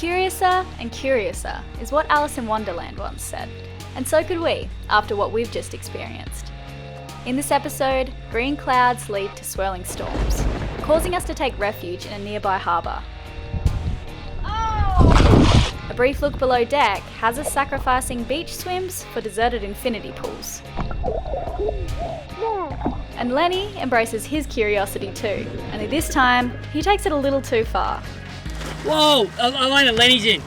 Curiouser and curiouser is what Alice in Wonderland once said, and so could we after what we've just experienced. In this episode, green clouds lead to swirling storms, causing us to take refuge in a nearby harbour. A brief look below deck has us sacrificing beach swims for deserted infinity pools. And Lenny embraces his curiosity too, only this time he takes it a little too far. Whoa! Elena, Lenny's in!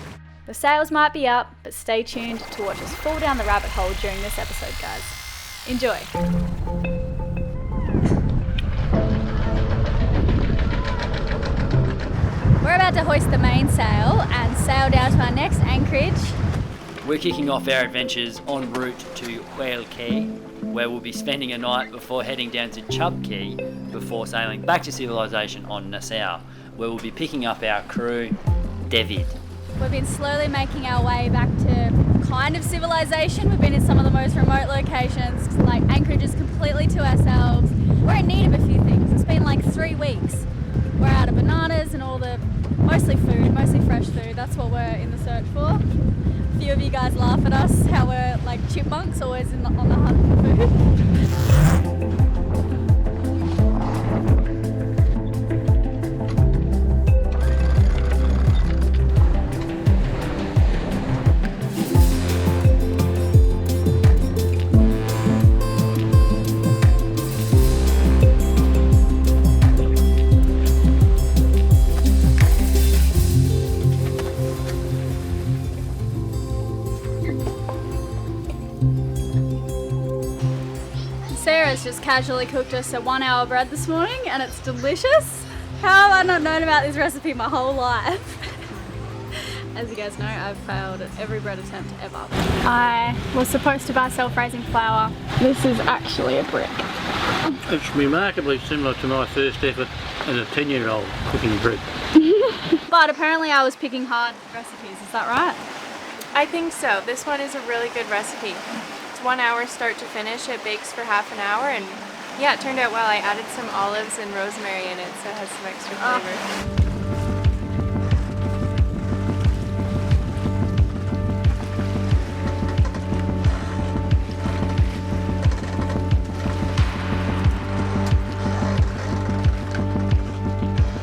The sails might be up, but stay tuned to watch us fall down the rabbit hole during this episode, guys. Enjoy! We're about to hoist the mainsail and sail down to our next anchorage. We're kicking off our adventures en route to Whale Key, where we'll be spending a night before heading down to Chub Key before sailing back to civilization on Nassau, where we'll be picking up our crew, David. We've been slowly making our way back to kind of civilization. We've been in some of the most remote locations, like anchorages completely to ourselves. We're in need of a few things. It's been like 3 weeks. We're out of bananas and all the mostly food, mostly fresh food. That's what we're in the search for. A few of you guys laugh at us how we're like chipmunks, always on the hunt for food. Sarah's just casually cooked us a 1 hour bread this morning and it's delicious. How have I not known about this recipe my whole life? As you guys know, I've failed at every bread attempt ever. I was supposed to buy self-raising flour. This is actually a brick. It's remarkably similar to my first effort as a 10-year-old cooking bread. But apparently I was picking hard recipes, is that right? I think so. This one is a really good recipe. It's 1 hour start to finish. It bakes for half an hour and yeah, it turned out well. I added some olives and rosemary in it so it has some extra flavor.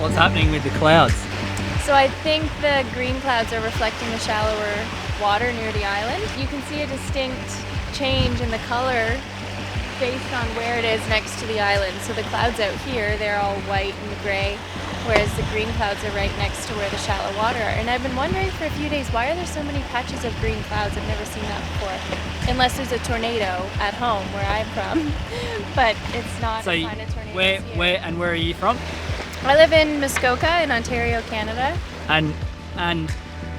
What's happening with the clouds? So I think the green clouds are reflecting the shallower water near the island. You can see a distinct change in the color based on where it is next to the island. So the clouds out here, they're all white and grey, whereas the green clouds are right next to where the shallow water are. And I've been wondering for a few days, why are there so many patches of green clouds? I've never seen that before. Unless there's a tornado at home where I'm from, but it's not a sign of tornadoes here. Where are you from? I live in Muskoka in Ontario, Canada. And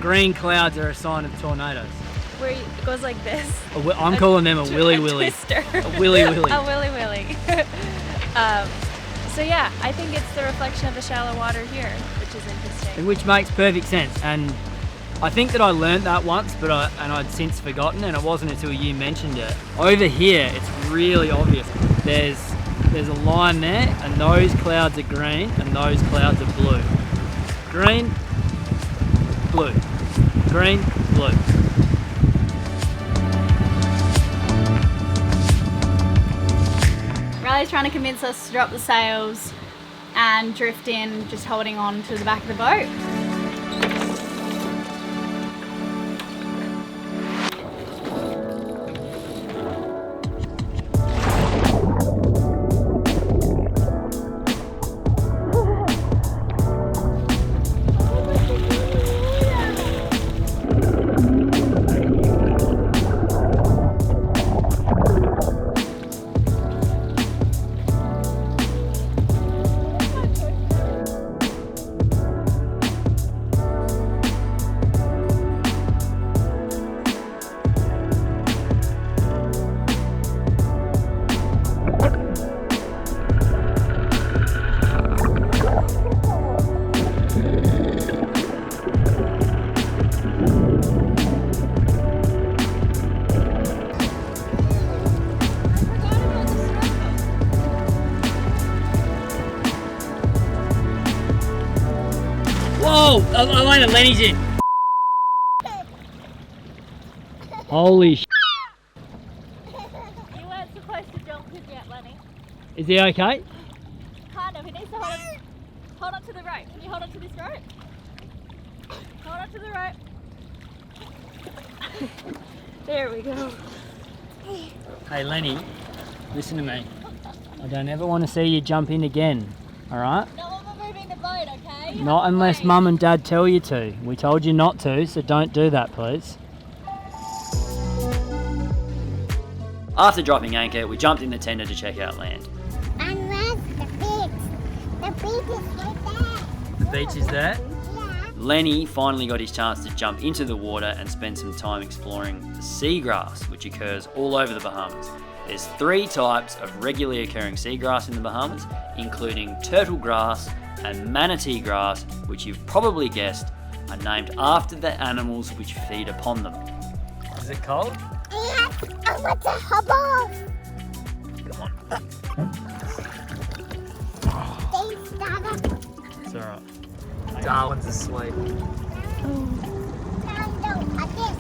green clouds are a sign of tornadoes. Where it goes like this. I'm calling them a willy willy. Twister. A willy willy. A willy willy. So yeah, I think it's the reflection of the shallow water here, which is interesting. Which makes perfect sense. And I think that I learned that once, but I'd since forgotten, and it wasn't until you mentioned it. Over here, it's really obvious. There's a line there, and those clouds are green, and those clouds are blue. Green, blue. Green, blue. Riley's trying to convince us to drop the sails and drift in, just holding on to the back of the boat. Whoa! Elena, Lenny's in. Holy sh**. You weren't supposed to jump in yet, Lenny. Is he okay? Kind of. He needs to hold on to the rope. Can you hold on to this rope? Hold on to the rope. There we go. Hey Lenny, listen to me. I don't ever want to see you jump in again, alright? No one will moving the boat, okay? You Not have to unless wait. Mum and Dad tell you to. We told you not to, so don't do that, please. After dropping anchor, we jumped in the tender to check out land. And where's the beach? The beach is right there. The beach is there. Yeah. Lenny finally got his chance to jump into the water and spend some time exploring the seagrass, which occurs all over the Bahamas. There's 3 types of regularly occurring seagrass in the Bahamas, including turtle grass and manatee grass, which you've probably guessed are named after the animals which feed upon them. Is it cold? Yes, I want to hobble. They started. It's alright. Darwin's asleep. No, I did.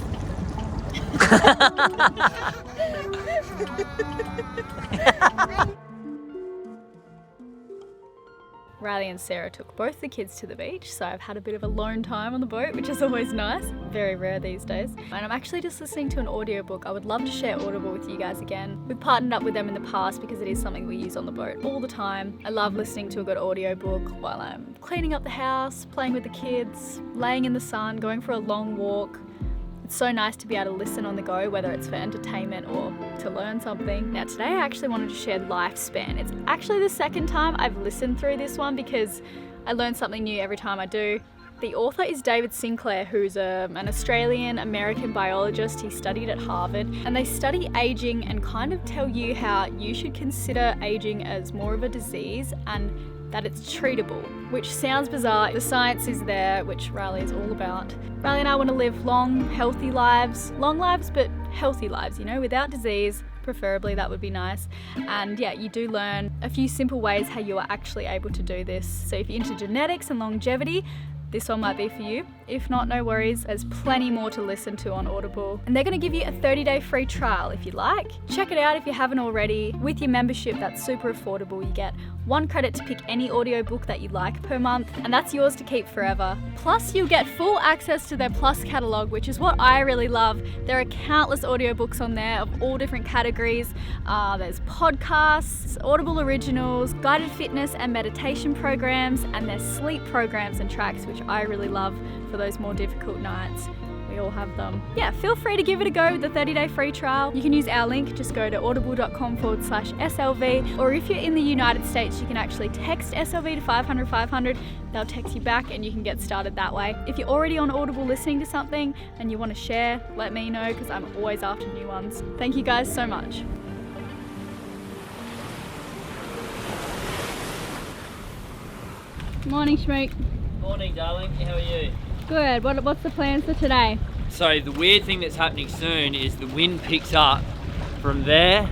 Riley and Sarah took both the kids to the beach, so I've had a bit of alone time on the boat, which is always nice. Very rare these days. And I'm actually just listening to an audiobook. I would love to share Audible with you guys again. We've partnered up with them in the past because it is something we use on the boat all the time. I love listening to a good audiobook while I'm cleaning up the house, playing with the kids, laying in the sun, going for a long walk. It's so nice to be able to listen on the go, whether it's for entertainment or to learn something. Now today I actually wanted to share Lifespan. It's actually the second time I've listened through this one because I learn something new every time I do. The author is David Sinclair, who's an Australian-American biologist. He studied at Harvard, and they study aging and kind of tell you how you should consider aging as more of a disease and that it's treatable, which sounds bizarre. The science is there, which Riley is all about. Riley and I want to live long, healthy lives. Long lives, but healthy lives, you know, without disease. Preferably, that would be nice. And yeah, you do learn a few simple ways how you are actually able to do this. So if you're into genetics and longevity, this one might be for you. If not, no worries. There's plenty more to listen to on Audible. And they're going to give you a 30-day free trial if you like. Check it out if you haven't already. With your membership, that's super affordable. You get 1 credit to pick any audiobook that you like per month, and that's yours to keep forever. Plus, you'll get full access to their Plus catalogue, which is what I really love. There are countless audiobooks on there of all different categories. There's podcasts, Audible originals, guided fitness and meditation programs, and there's sleep programs and tracks, which I really love for those more difficult nights. We all have them. Yeah, feel free to give it a go with the 30-day free trial. You can use our link, just go to audible.com/SLV, or if you're in the United States, you can actually text SLV to 500 500. They'll text you back and you can get started that way. If you're already on Audible listening to something and you want to share, let me know because I'm always after new ones. Thank you guys so much. Morning, Shmook. Morning, darling. How are you? Good. What's the plans for today? So the weird thing that's happening soon is the wind picks up from there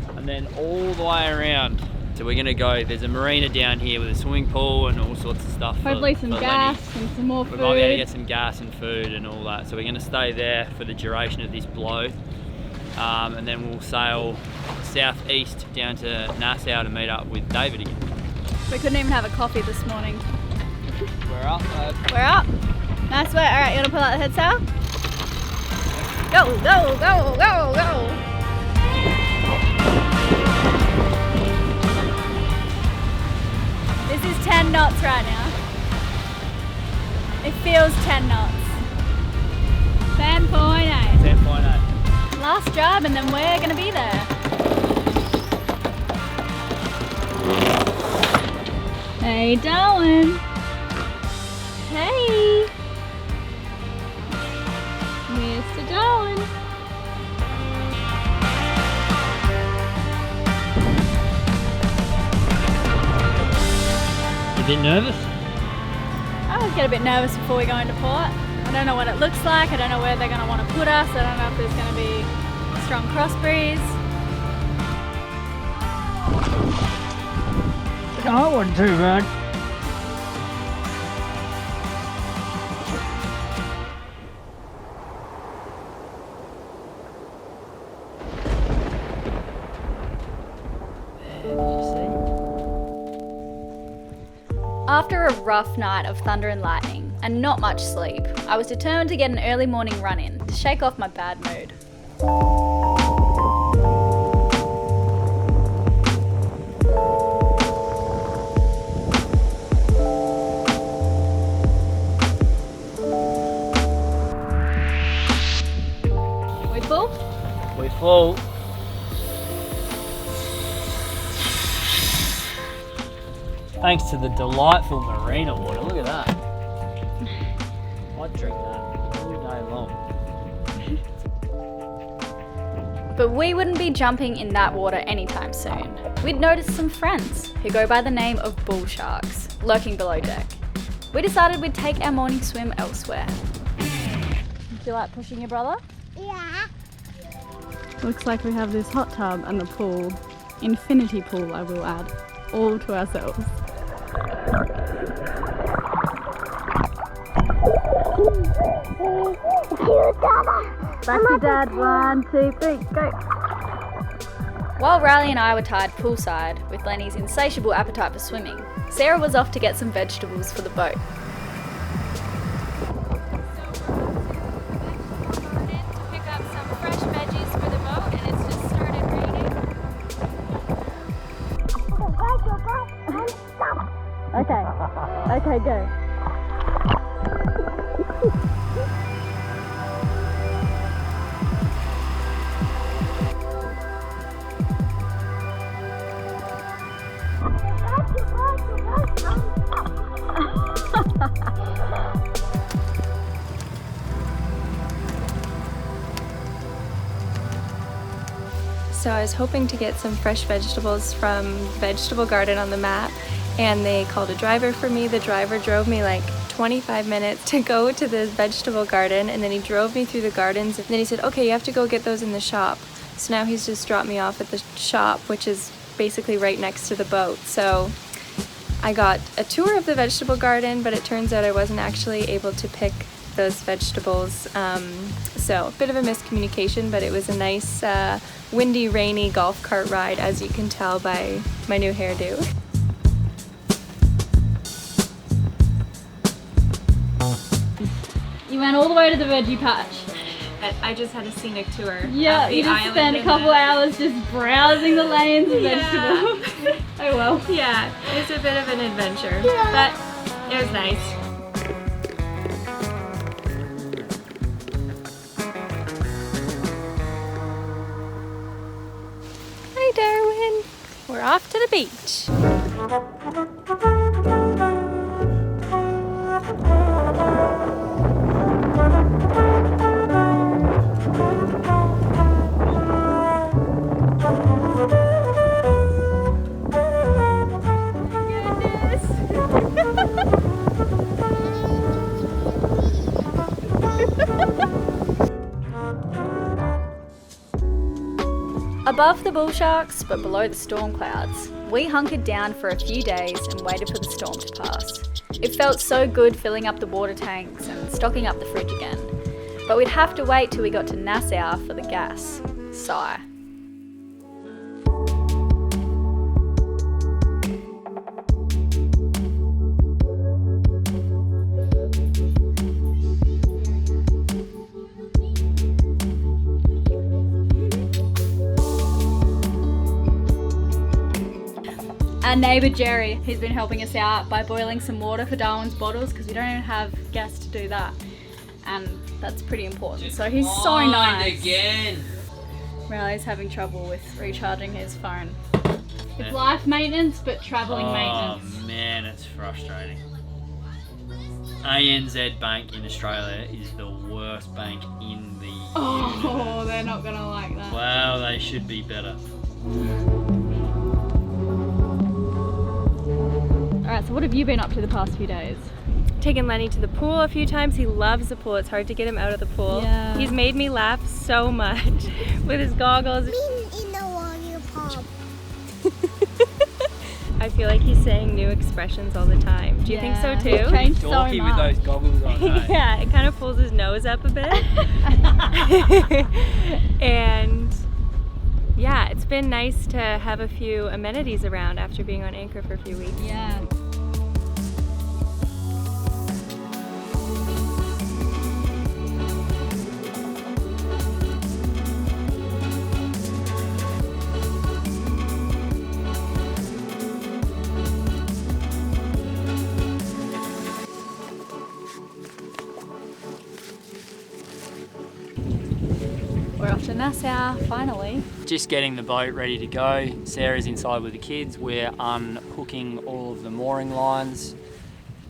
and then all the way around. So we're gonna go, there's a marina down here with a swimming pool and all sorts of stuff. Hopefully some for gas Lenny. and some more We food. might be able to get some gas and food and all that. So we're gonna stay there for the duration of this blow. And then we'll sail southeast down to Nassau to meet up with David again. We couldn't even have a coffee this morning. We're up, We're up. Nice work. All right, you want to pull out the head sail? Go, go, go, go, go. This is 10 knots right now. It feels 10 knots. 10.8. 10.8. Last job and then we're going to be there. Hey, Darwin. Hey. Mr. Darwin. You a bit nervous? I always get a bit nervous before we go into port. I don't know what it looks like. I don't know where they're going to want to put us. I don't know if there's going to be a strong cross breeze. Oh, it wasn't too bad. After a rough night of thunder and lightning and not much sleep, I was determined to get an early morning run in to shake off my bad mood. We full? We're full. Thanks to the delightful marina water. Look at that. I'd drink that all day long. But we wouldn't be jumping in that water anytime soon. We'd noticed some friends who go by the name of bull sharks lurking below deck. We decided we'd take our morning swim elsewhere. Do you like pushing your brother? Yeah. Looks like we have this hot tub and the pool, infinity pool I will add, all to ourselves. Back to Dad, 1, 2, 3, go! While Riley and I were tied poolside with Lenny's insatiable appetite for swimming, Sarah was off to get some vegetables for the boat. Okay, go. So I was hoping to get some fresh vegetables from vegetable garden on the map, and they called a driver for me. The driver drove me like 25 minutes to go to the vegetable garden, and then he drove me through the gardens, and then he said, okay, you have to go get those in the shop. So now he's just dropped me off at the shop, which is basically right next to the boat. So I got a tour of the vegetable garden, but it turns out I wasn't actually able to pick those vegetables. So a bit of a miscommunication, but it was a nice windy, rainy golf cart ride, as you can tell by my new hairdo. You went all the way to the veggie patch. I just had a scenic tour. Yeah, you just spent a couple hours just browsing the lanes of vegetables. Oh well. Yeah, it's a bit of an adventure, but it was nice. Hi Darwin, we're off to the beach. Above the bull sharks, but below the storm clouds, we hunkered down for a few days and waited for the storm to pass. It felt so good filling up the water tanks and stocking up the fridge again. But we'd have to wait till we got to Nassau for the gas. Sigh. Our neighbour Jerry, he's been helping us out by boiling some water for Darwin's bottles because we don't even have gas to do that, and that's pretty important. So he's so nice. Again. Riley's having trouble with recharging his phone. It's life maintenance, but travelling maintenance. Oh man, it's frustrating. ANZ Bank in Australia is the worst bank in the universe. They're not gonna like that. Wow, they should be better. Alright, so what have you been up to the past few days? Taken Lenny to the pool a few times. He loves the pool. It's hard to get him out of the pool. Yeah. He's made me laugh so much with his goggles. In the lollipop. I feel like he's saying new expressions all the time. Do you think so too? He's changed so Dorky much. with those goggles on, hey? Yeah, it kind of pulls his nose up a bit. And yeah, it's been nice to have a few amenities around after being on anchor for a few weeks. Yeah. We're off to Nassau, finally. Just getting the boat ready to go. Sarah's inside with the kids. We're unhooking all of the mooring lines.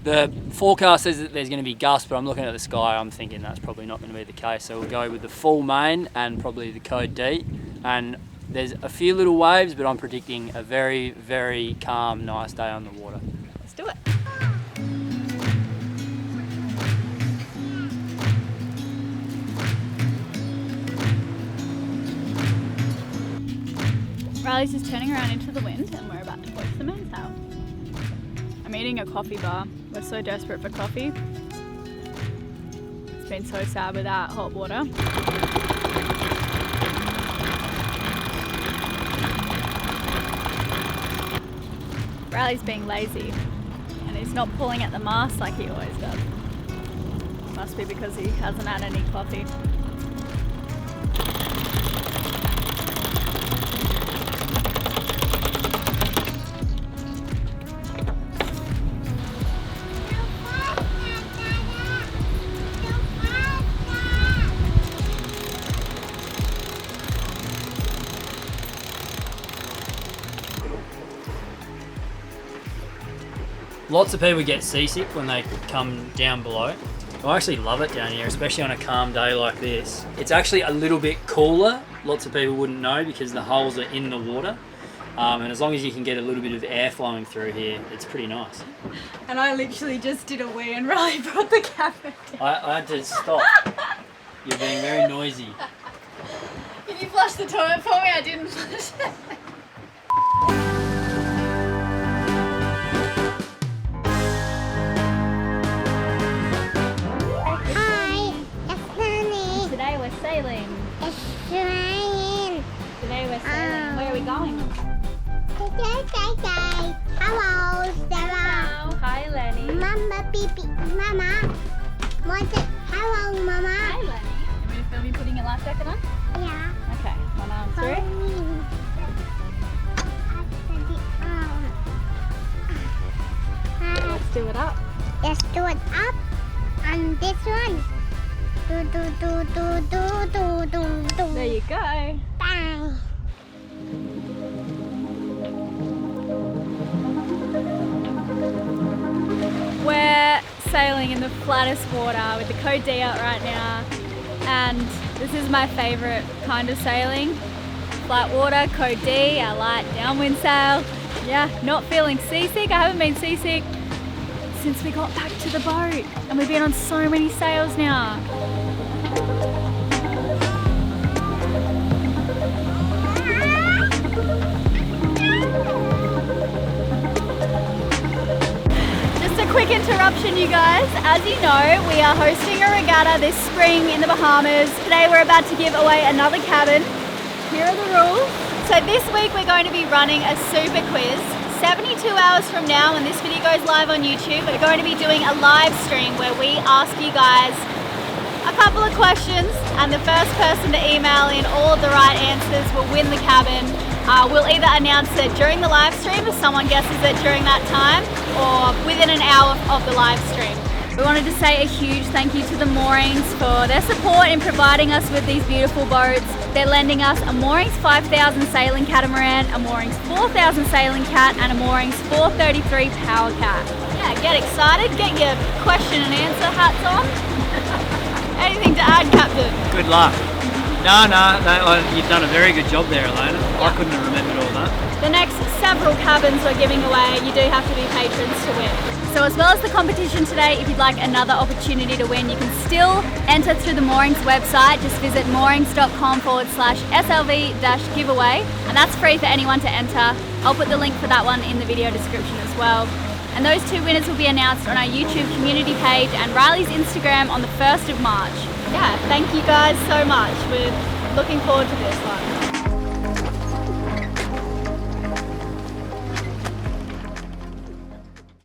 The forecast says that there's going to be gusts, but I'm looking at the sky, I'm thinking that's probably not going to be the case. So we'll go with the full main and probably the code D. And there's a few little waves, but I'm predicting a very, very calm, nice day on the water. Let's do it. Riley's just turning around into the wind and we're about to hoist the mainsail. I'm eating a coffee bar. We're so desperate for coffee. It's been so sad without hot water. Riley's being lazy and he's not pulling at the mast like he always does. Must be because he hasn't had any coffee. Lots of people get seasick when they come down below. I actually love it down here, especially on a calm day like this. It's actually a little bit cooler. Lots of people wouldn't know because the holes are in the water. And as long as you can get a little bit of air flowing through here, it's pretty nice. And I literally just did a wee and Riley brought the cabin down. I had to stop. You're being very noisy. Can you flush the toilet for me? I didn't flush it. Hi, it's Sunny. Today we're sailing. It's raining. Today we're sailing. Where are we going? Hello, Sarah. Hi Lenny. Mama, baby, Mama. What's it? Hello, Mama. Hi Lenny. You want to film you putting your life jacket on? Yeah. Okay, one arm through. Let's do it up. Let's do it up on this one. Do. There you go. Bye. We're sailing in the flattest water with the code D out right now, and this is my favourite kind of sailing. Flat water, code D, our light downwind sail. Yeah, not feeling seasick. I haven't been seasick since we got back to the boat, and we've been on so many sails now. Quick interruption, you guys. As you know, we are hosting a regatta this spring in the Bahamas. Today we're about to give away another cabin. Here are the rules. So this week we're going to be running a super quiz. 72 hours from now, when this video goes live on YouTube, we're going to be doing a live stream where we ask you guys a couple of questions, and the first person to email in all of the right answers will win the cabin. We'll either announce it during the live stream if someone guesses it during that time, or within an hour of the live stream. We wanted to say a huge thank you to the Moorings for their support in providing us with these beautiful boats. They're lending us a Moorings 5000 sailing catamaran, a Moorings 4000 sailing cat, and a Moorings 433 power cat. Yeah, get excited, get your question and answer hats on. Anything to add, Captain? Good luck. No, you've done a very good job there, Elena. I couldn't have remembered all that. The next several cabins we're giving away, you do have to be patrons to win. So as well as the competition today, if you'd like another opportunity to win, you can still enter through the Moorings website. Just visit moorings.com/SLV-giveaway, and that's free for anyone to enter. I'll put the link for that one in the video description as well. And those two winners will be announced on our YouTube community page and Riley's Instagram on the 1st of March. Yeah, thank you guys so much. We're looking forward to this one.